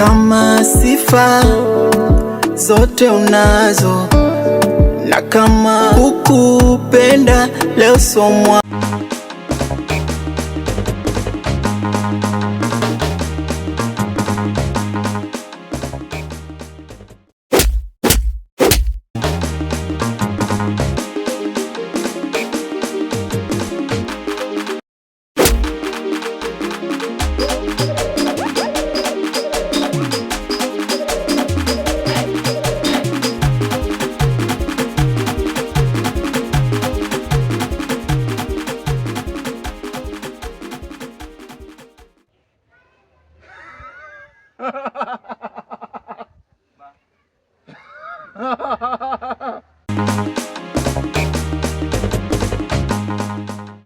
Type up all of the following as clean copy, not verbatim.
kama sifa zote unazo, na kama hukupenda leo somwa.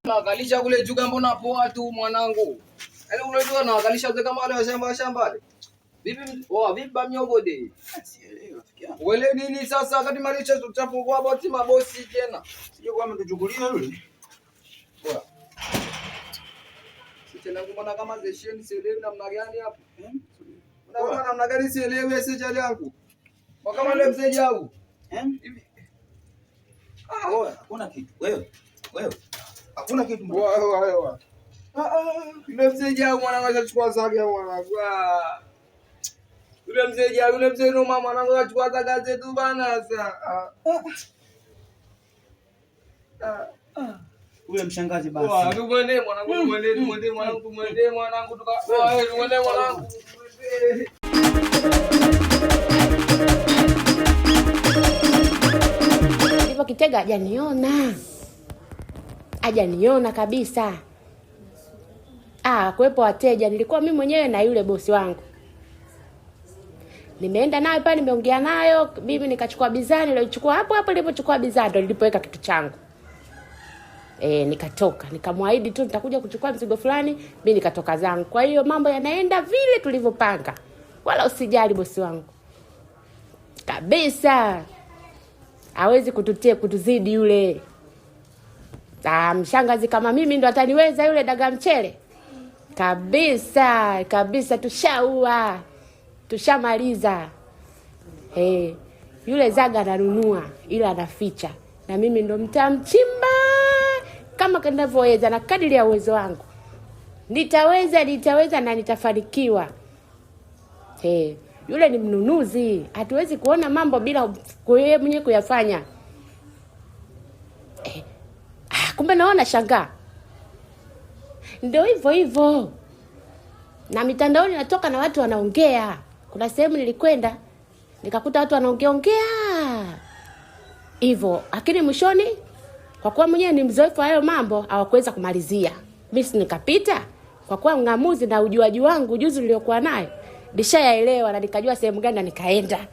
Nakalisha kule juga, mbona poa tu mwanangu. Yaani unajua nakalisha kama wale wa shamba. Vipi vipi bamnyogo de? Sielewi rafiki yangu. Wele nini sasa wakati malisha tutafungua boti mabosi tena. Sije kwa mtuchukulia yule. Poa. Sisi na mbona kama zesheni sielewi namna gani hapo? Mbona namna gani sielewi sasa yangu. Kwa kama leo mzee jau. Hivi. Poa, hakuna kitu. Wewe. Hakuna kitu. Wewe. Yule mzee jau mwanangu achukua saga mwanangu. Yule mzee jau, yule mzee Roma mwanangu achukua saga zetu bana sasa. Ule mshangazi basi. Tumwende mwanangu, tumwende mwanangu tuka. Tumwende mwanangu. Hivyo Kitega hajaniona kabisa. Kuwepo wateja, nilikuwa mimi mwenyewe na yule bosi wangu. Nimeenda naye pale, nimeongea nayo, mimi nikachukua bidhaa, nilichukua hapo nilipochukua bidhaa ndo nilipoweka kitu changu. Nikatoka, nikamwaahidi tu nitakuja kuchukua mzigo fulani, mimi nikatoka zangu. Kwa hiyo mambo yanaenda vile tulivyopanga. Wala usijali bosi wangu. Kabisa. Hawezi kutuzidi yule. Mshangazi kama mimi ndo ataniweza yule daga mchele. Kabisa tushaua. Tushamaliza. Yule Zaga ananunua ila anaficha. Na mimi ndo mtamchimba kama ninavyoweza na kadiri ya uwezo wangu. Nitaweza na nitafanikiwa. Yule ni mnunuzi. Hatuwezi kuona mambo bila yeye mwenyewe kuyafanya. Kumbe naona shangaa. Ndio hivyo. Na mitandaoni natoka na watu wanaongea. Kuna sehemu nilikwenda nikakuta watu wanaongea hivyo. Lakini mwishoni kwa kuwa mwenyewe ni mzoefu hayo mambo hawakuweza kumalizia. Mimi nikapita kwa kuwa ng'amuzi na ujuaji wangu ujuzi niliokuwa nayo. Nishayaelewa na nikajua sehemu gani na nikaenda.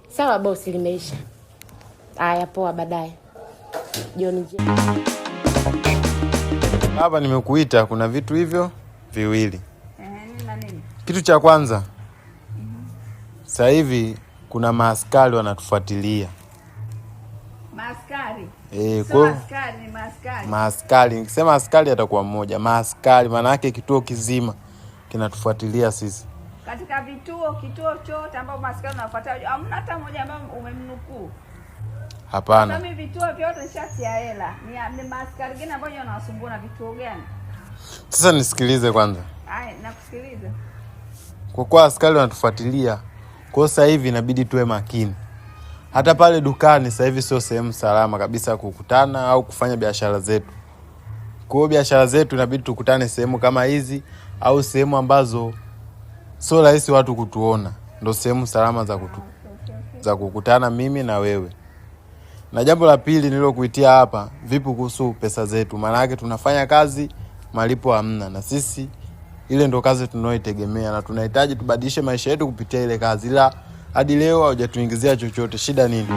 Sawa bosi, limeisha. Haya poa, baadaye. Jioni njema. Hapa nimekuita kuna vitu hivyo viwili. Nini? Kitu cha kwanza. Sasa hivi kuna maaskari wanatufuatilia. Maaskari? Maaskari ni maaskari. Maaskari, nikisema askari atakuwa mmoja. Maaskari maana yake kituo kizima kinatufuatilia sisi. Katika kituo chote ambapo maaskari wanafuatilia, hamna hata mmoja ambaye umemnukuu. Hapana. Mimi vituo vyote nishati ya hela. Ni maaskari gani ambao wanawasumbua na vituo gani? Sasa nisikilize kwanza. Nakusikiliza. Kwa kuwa askari wanatufuatilia, kwa sasa hivi inabidi tuwe makini. Hata pale dukani sasa hivi sio sehemu salama kabisa kukutana au kufanya biashara zetu. Kwa hiyo biashara zetu inabidi tukutane sehemu kama hizi au sehemu ambazo sio rahisi watu kutuona. Ndio sehemu salama za kukutana mimi na wewe. Na jambo la pili nilokuitia hapa, vipi kuhusu pesa zetu? Maana yake tunafanya kazi, malipo hamna, na sisi ile ndo kazi tunayoitegemea na tunahitaji tubadilishe maisha yetu kupitia ile kazi. Ila hadi leo hujatuingizia chochote. Shida nini?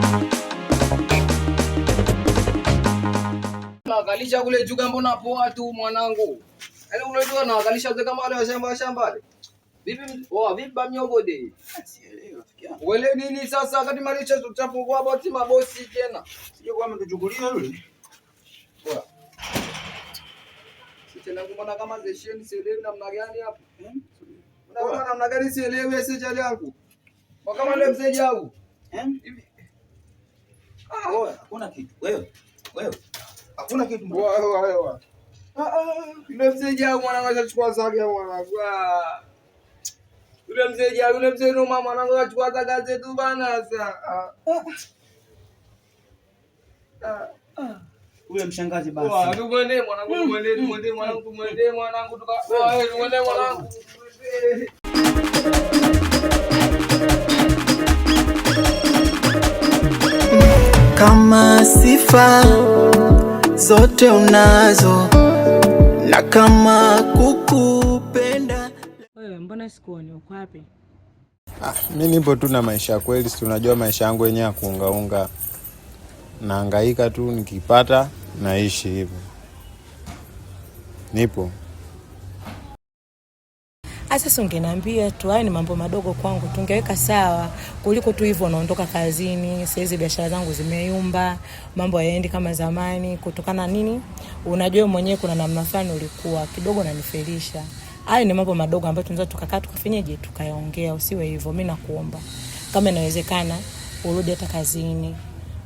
Nakalisha kule juga, mbona poa tu mwanangu. Yaani unajua nakalisha kama wale wa shamba. Vipi bamnyogo de? Sielewi rafiki yangu. Wele nini sasa wakati malisha tutafungua boti mabosi tena. Sije kwa mtuchukulia yule. Poa. changu mbona kama zesheni sielewi namna gani hapo? Unaona namna gani sielewi message yangu? Kwa kama ndio mzee Jau. Hivi. Wewe hakuna kitu. Wewe. Hakuna kitu. Wewe. Yule mzee Jau mwanangu achukua zaga mwanangu. Yule mzee Jau, yule mzee Roma mwanangu achukua zaga zetu bana sasa. Ule mshangazi basi. Tumwende mwanangu, tumwende mwanangu tuka. Tumwende mwanangu. Kama sifa zote unazo na kama kukupenda. Wewe mbona sikuoni, uko wapi? Mimi nipo tu na maisha ya kweli, si unajua maisha yangu yenyewe ya kuungaunga. Nahangaika tu, nikipata naishi hivyo. Nipo. Sasa ungeniambia tu, haya ni mambo madogo kwangu, tungeweka sawa kuliko tu hivyo unaondoka kazini. Sasa biashara zangu zimeyumba, mambo hayaendi kama zamani kutokana nini? Unajua mwenyewe kuna namna fulani ulikuwa kidogo unanifelisha. Haya ni mambo madogo ambayo tunaweza tukakaa tukafanyaje tukayaongea, usiwe hivyo. Mimi nakuomba kama inawezekana urudi hata kazini.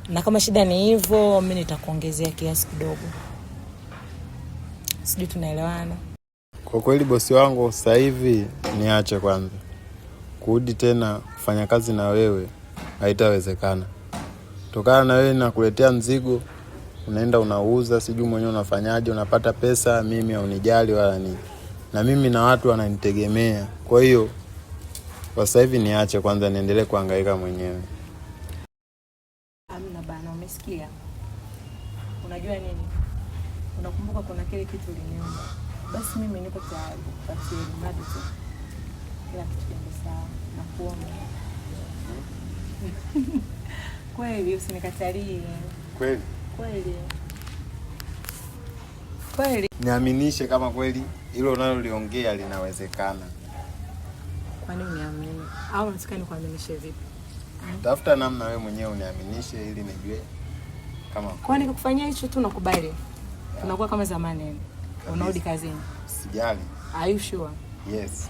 Na kama shida ni hivyo, mimi nitakuongezea kiasi kidogo. Sijui tunaelewana. Kwa kweli bosi wangu, sasa hivi niache kwanza. Kurudi tena kufanya kazi na wewe haitawezekana. Tokana na wewe nakuletea mzigo, unaenda unauza, sijui mwenyewe unafanyaje, unapata pesa, mimi haunijali wala nini. Na mimi na watu wananitegemea. Kwa hiyo kwa sasa hivi niache kwanza, niendelee kuhangaika mwenyewe. Amna bana, umesikia? Unajua nini? Unakumbuka kuna kile kitu uliniomba. Basi mimi niko tayari kukupatia mradi tu. Kila kitu kiende sawa na kuomba. Kweli usinikatalie. Kweli? Kweli. Niaminishe kama kweli hilo unaloliongea linawezekana. Kwa nini uniamini? Au unataka nikuaminishe vipi? Tafuta namna wewe mwenyewe uniaminishe ili nijue kama. Kwani nikufanyia hicho tu nakubali? Tunakuwa kama zamani. Unarudi kazini. Sijali. Are you sure? Yes.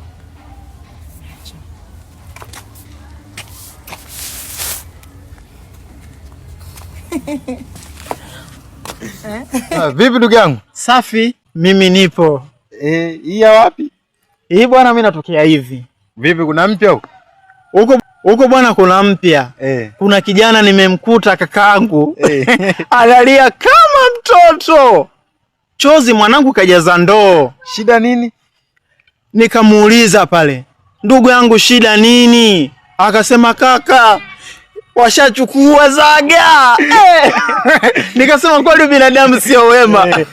Vipi ndugu yangu? Safi, mimi nipo. Hii wapi? Hii bwana mimi natokea hivi. Vipi kuna mpya huko? Huko bwana kuna mpya. Kuna kijana nimemkuta kakaangu. Analia kama mtoto. Chozi mwanangu kajaza ndoo. Shida nini? Nikamuuliza pale, ndugu yangu shida nini? Akasema kaka, washachukua zaga. Nikasema kweli binadamu sio wema.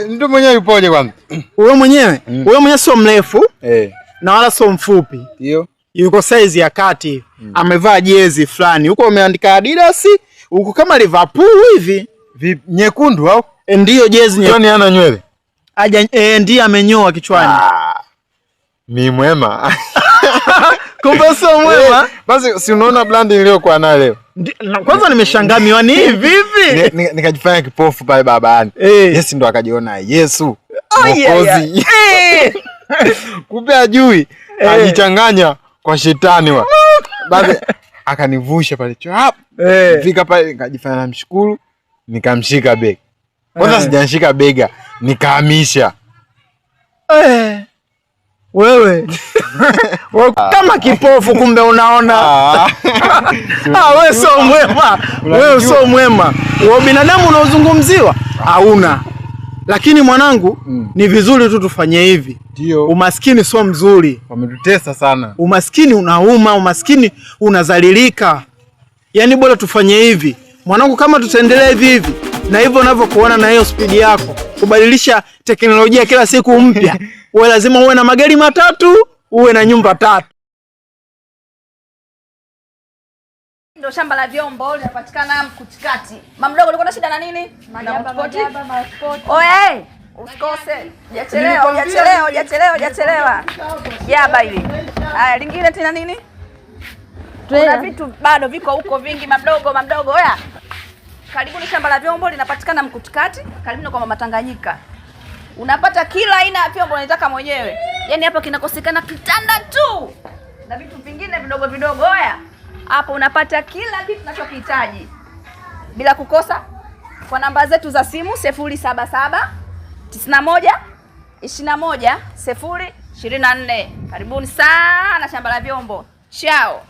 Mtu mwenyewe yupoje kwanza? Wewe mwenyewe? Wewe mwenyewe sio mrefu. Na wala sio mfupi. Ndio. Yuko size ya kati. Amevaa jezi fulani. Huko umeandika Adidas, huko kama Liverpool hivi. Nyekundu au? Ndio jezi nyekundu. Kwani ana nywele? Ndiye amenyoa kichwani. Mimi mwema. Kumbe sio mwema. Basi si unaona brand niliyokuwa nayo leo. Kwanza nimeshangaa miwani hivi vipi? Nikajifanya kipofu pale babani. Yesu ndo akajiona Yesu. Mwokozi. Kumbe ajui. Ajichanganya kwa shetani wa. Basi akanivusha pale chap. Fika pale nikajifanya namshukuru, nikamshika bega. Kwanza sijanishika bega, nikahamisha. Wewe kama kipofu kumbe unaona. Wewe sio mwema. Wewe sio mwema. Wewe binadamu unaozungumziwa hauna. Lakini mwanangu, ni vizuri tu tufanye hivi. Ndio. Umaskini sio mzuri. Wametutesa sana. Umaskini unauma, umaskini unazalilika. Yaani bora tufanye hivi. Mwanangu, kama tutaendelea hivi na hivyo unavyokuona na hiyo speed yako, kubadilisha teknolojia kila siku mpya, wewe lazima uwe na magari matatu, uwe na nyumba 3. Ndio shamba la vyombo linapatikana Mkutikati. Mamdogo ulikuwa na shida na nini? Maspoti. Oye, usikose. Hujachelewa. Jaba hili. Haya, lingine tena nini? Kuna vitu bado viko huko vingi mamdogo. Oya. Karibu ni shamba la vyombo linapatikana Mkutikati, karibu kwa Mama Tanganyika. unapata kila aina ya vyombo unataka mwenyewe. Yaani hapa kinakosekana kitanda tu na vitu vingine vidogo vidogo. Oya, hapo unapata kila kitu unachokihitaji bila kukosa, kwa namba zetu za simu 077 91 21 024. Karibuni sana Shamba la Vyombo. Chao.